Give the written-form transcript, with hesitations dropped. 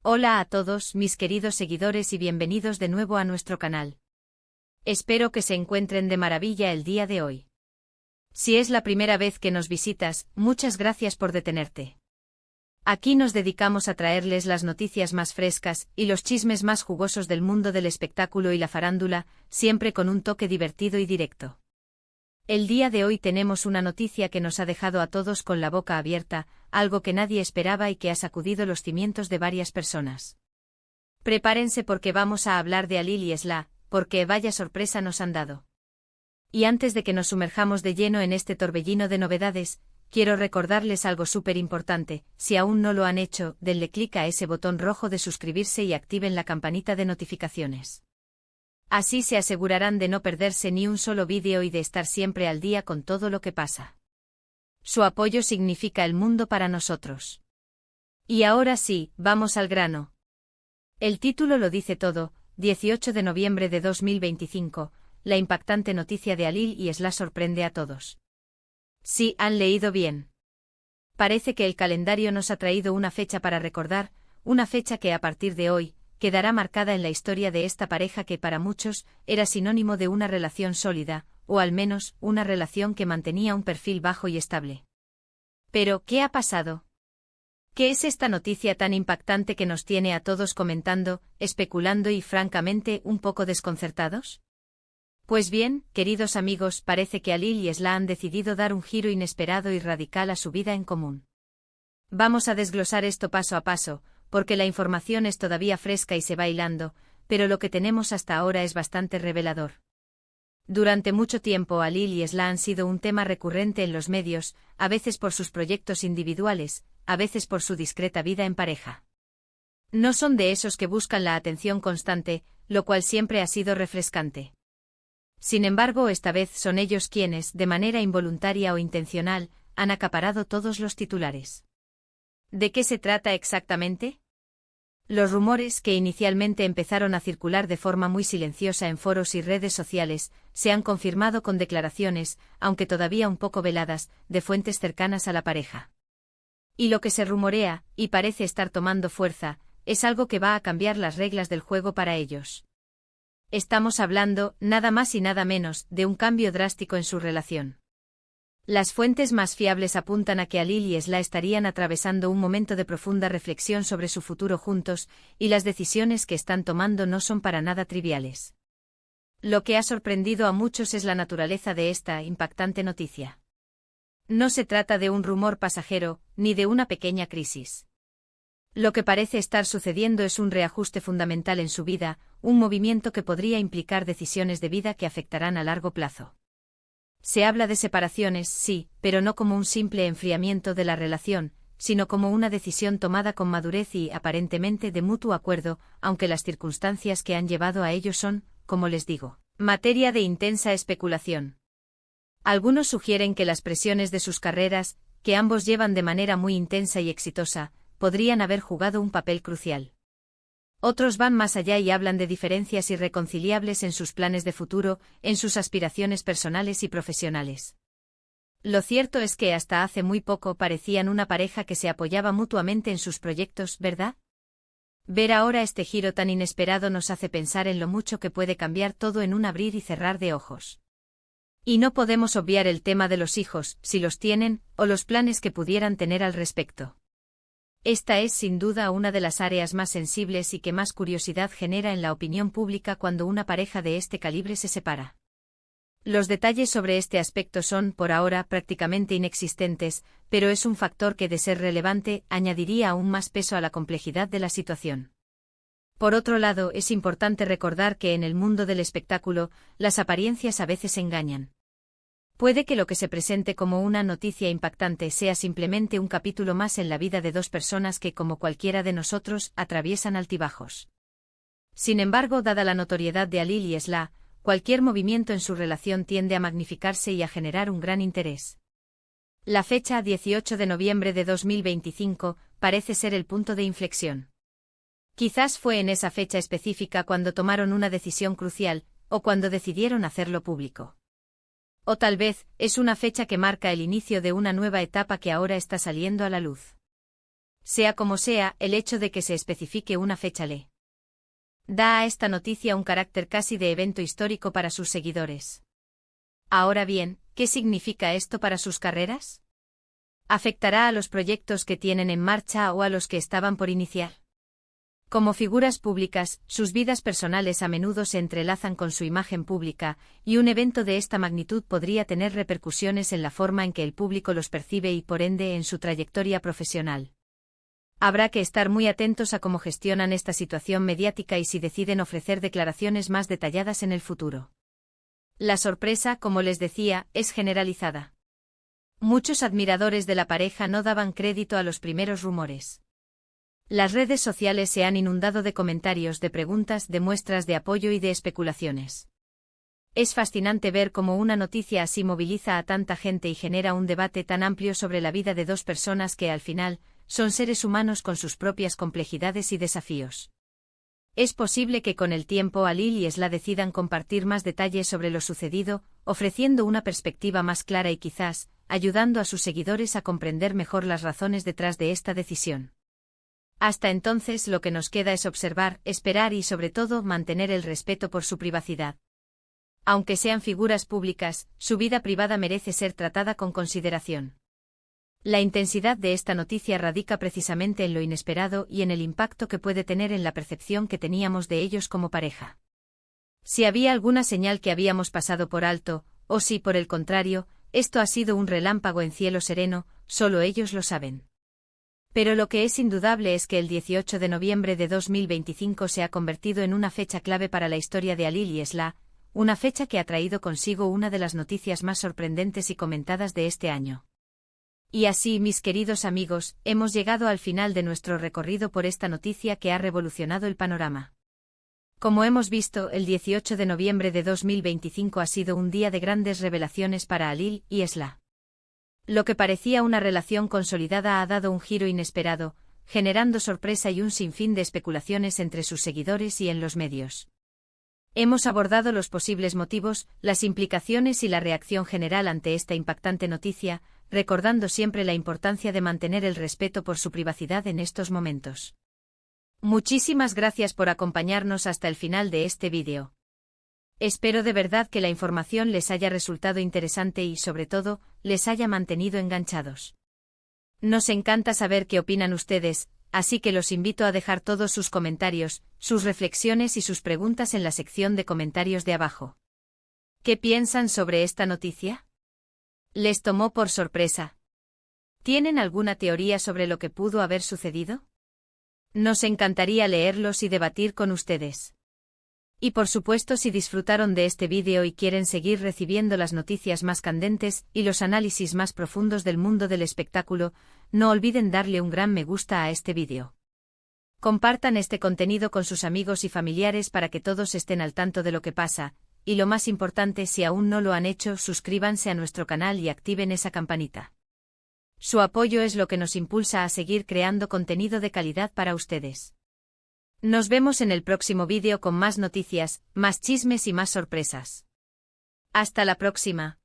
Hola a todos mis queridos seguidores y bienvenidos de nuevo a nuestro canal. Espero que se encuentren de maravilla el día de hoy. Si es la primera vez que nos visitas, muchas gracias por detenerte. Aquí nos dedicamos a traerles las noticias más frescas y los chismes más jugosos del mundo del espectáculo y la farándula, siempre con un toque divertido y directo. El día de hoy tenemos una noticia que nos ha dejado a todos con la boca abierta, algo que nadie esperaba y que ha sacudido los cimientos de varias personas. Prepárense porque vamos a hablar de Alil y Esla, porque vaya sorpresa nos han dado. Y antes de que nos sumerjamos de lleno en este torbellino de novedades, quiero recordarles algo súper importante: si aún no lo han hecho, denle clic a ese botón rojo de suscribirse y activen la campanita de notificaciones. Así se asegurarán de no perderse ni un solo vídeo y de estar siempre al día con todo lo que pasa. Su apoyo significa el mundo para nosotros. Y ahora sí, vamos al grano. El título lo dice todo: 18 de noviembre de 2025, la impactante noticia de Alil y Esla sorprende a todos. Sí, han leído bien. Parece que el calendario nos ha traído una fecha para recordar, una fecha que a partir de hoy quedará marcada en la historia de esta pareja que para muchos era sinónimo de una relación sólida, o al menos una relación que mantenía un perfil bajo y estable. Pero, ¿qué ha pasado? ¿Qué es esta noticia tan impactante que nos tiene a todos comentando, especulando y francamente un poco desconcertados? Pues bien, queridos amigos, parece que Alil y Esla han decidido dar un giro inesperado y radical a su vida en común. Vamos a desglosar esto paso a paso, porque la información es todavía fresca y se va hilando, pero lo que tenemos hasta ahora es bastante revelador. Durante mucho tiempo Alil y Esla han sido un tema recurrente en los medios, a veces por sus proyectos individuales, a veces por su discreta vida en pareja. No son de esos que buscan la atención constante, lo cual siempre ha sido refrescante. Sin embargo, esta vez son ellos quienes, de manera involuntaria o intencional, han acaparado todos los titulares. ¿De qué se trata exactamente? Los rumores, que inicialmente empezaron a circular de forma muy silenciosa en foros y redes sociales, se han confirmado con declaraciones, aunque todavía un poco veladas, de fuentes cercanas a la pareja. Y lo que se rumorea, y parece estar tomando fuerza, es algo que va a cambiar las reglas del juego para ellos. Estamos hablando, nada más y nada menos, de un cambio drástico en su relación. Las fuentes más fiables apuntan a que Alil y Esla estarían atravesando un momento de profunda reflexión sobre su futuro juntos, y las decisiones que están tomando no son para nada triviales. Lo que ha sorprendido a muchos es la naturaleza de esta impactante noticia. No se trata de un rumor pasajero, ni de una pequeña crisis. Lo que parece estar sucediendo es un reajuste fundamental en su vida, un movimiento que podría implicar decisiones de vida que afectarán a largo plazo. Se habla de separaciones, sí, pero no como un simple enfriamiento de la relación, sino como una decisión tomada con madurez y, aparentemente, de mutuo acuerdo, aunque las circunstancias que han llevado a ello son, como les digo, materia de intensa especulación. Algunos sugieren que las presiones de sus carreras, que ambos llevan de manera muy intensa y exitosa, podrían haber jugado un papel crucial. Otros van más allá y hablan de diferencias irreconciliables en sus planes de futuro, en sus aspiraciones personales y profesionales. Lo cierto es que hasta hace muy poco parecían una pareja que se apoyaba mutuamente en sus proyectos, ¿verdad? Ver ahora este giro tan inesperado nos hace pensar en lo mucho que puede cambiar todo en un abrir y cerrar de ojos. Y no podemos obviar el tema de los hijos, si los tienen, o los planes que pudieran tener al respecto. Esta es sin duda una de las áreas más sensibles y que más curiosidad genera en la opinión pública cuando una pareja de este calibre se separa. Los detalles sobre este aspecto son, por ahora, prácticamente inexistentes, pero es un factor que, de ser relevante, añadiría aún más peso a la complejidad de la situación. Por otro lado, es importante recordar que en el mundo del espectáculo, las apariencias a veces engañan. Puede que lo que se presente como una noticia impactante sea simplemente un capítulo más en la vida de dos personas que, como cualquiera de nosotros, atraviesan altibajos. Sin embargo, dada la notoriedad de Alil y Esla, cualquier movimiento en su relación tiende a magnificarse y a generar un gran interés. La fecha 18 de noviembre de 2025 parece ser el punto de inflexión. Quizás fue en esa fecha específica cuando tomaron una decisión crucial, o cuando decidieron hacerlo público. O tal vez, es una fecha que marca el inicio de una nueva etapa que ahora está saliendo a la luz. Sea como sea, el hecho de que se especifique una fecha le da a esta noticia un carácter casi de evento histórico para sus seguidores. Ahora bien, ¿qué significa esto para sus carreras? ¿Afectará a los proyectos que tienen en marcha o a los que estaban por iniciar? Como figuras públicas, sus vidas personales a menudo se entrelazan con su imagen pública, y un evento de esta magnitud podría tener repercusiones en la forma en que el público los percibe y por ende en su trayectoria profesional. Habrá que estar muy atentos a cómo gestionan esta situación mediática y si deciden ofrecer declaraciones más detalladas en el futuro. La sorpresa, como les decía, es generalizada. Muchos admiradores de la pareja no daban crédito a los primeros rumores. Las redes sociales se han inundado de comentarios, de preguntas, de muestras de apoyo y de especulaciones. Es fascinante ver cómo una noticia así moviliza a tanta gente y genera un debate tan amplio sobre la vida de dos personas que, al final, son seres humanos con sus propias complejidades y desafíos. Es posible que con el tiempo Alil y Esla decidan compartir más detalles sobre lo sucedido, ofreciendo una perspectiva más clara y quizás, ayudando a sus seguidores a comprender mejor las razones detrás de esta decisión. Hasta entonces lo que nos queda es observar, esperar y sobre todo mantener el respeto por su privacidad. Aunque sean figuras públicas, su vida privada merece ser tratada con consideración. La intensidad de esta noticia radica precisamente en lo inesperado y en el impacto que puede tener en la percepción que teníamos de ellos como pareja. Si había alguna señal que habíamos pasado por alto, o si, por el contrario, esto ha sido un relámpago en cielo sereno, solo ellos lo saben. Pero lo que es indudable es que el 18 de noviembre de 2025 se ha convertido en una fecha clave para la historia de Alil y Esla, una fecha que ha traído consigo una de las noticias más sorprendentes y comentadas de este año. Y así, mis queridos amigos, hemos llegado al final de nuestro recorrido por esta noticia que ha revolucionado el panorama. Como hemos visto, el 18 de noviembre de 2025 ha sido un día de grandes revelaciones para Alil y Esla. Lo que parecía una relación consolidada ha dado un giro inesperado, generando sorpresa y un sinfín de especulaciones entre sus seguidores y en los medios. Hemos abordado los posibles motivos, las implicaciones y la reacción general ante esta impactante noticia, recordando siempre la importancia de mantener el respeto por su privacidad en estos momentos. Muchísimas gracias por acompañarnos hasta el final de este vídeo. Espero de verdad que la información les haya resultado interesante y, sobre todo, les haya mantenido enganchados. Nos encanta saber qué opinan ustedes, así que los invito a dejar todos sus comentarios, sus reflexiones y sus preguntas en la sección de comentarios de abajo. ¿Qué piensan sobre esta noticia? ¿Les tomó por sorpresa? ¿Tienen alguna teoría sobre lo que pudo haber sucedido? Nos encantaría leerlos y debatir con ustedes. Y por supuesto, si disfrutaron de este vídeo y quieren seguir recibiendo las noticias más candentes y los análisis más profundos del mundo del espectáculo, no olviden darle un gran me gusta a este vídeo. Compartan este contenido con sus amigos y familiares para que todos estén al tanto de lo que pasa, y lo más importante, si aún no lo han hecho, suscríbanse a nuestro canal y activen esa campanita. Su apoyo es lo que nos impulsa a seguir creando contenido de calidad para ustedes. Nos vemos en el próximo vídeo con más noticias, más chismes y más sorpresas. Hasta la próxima.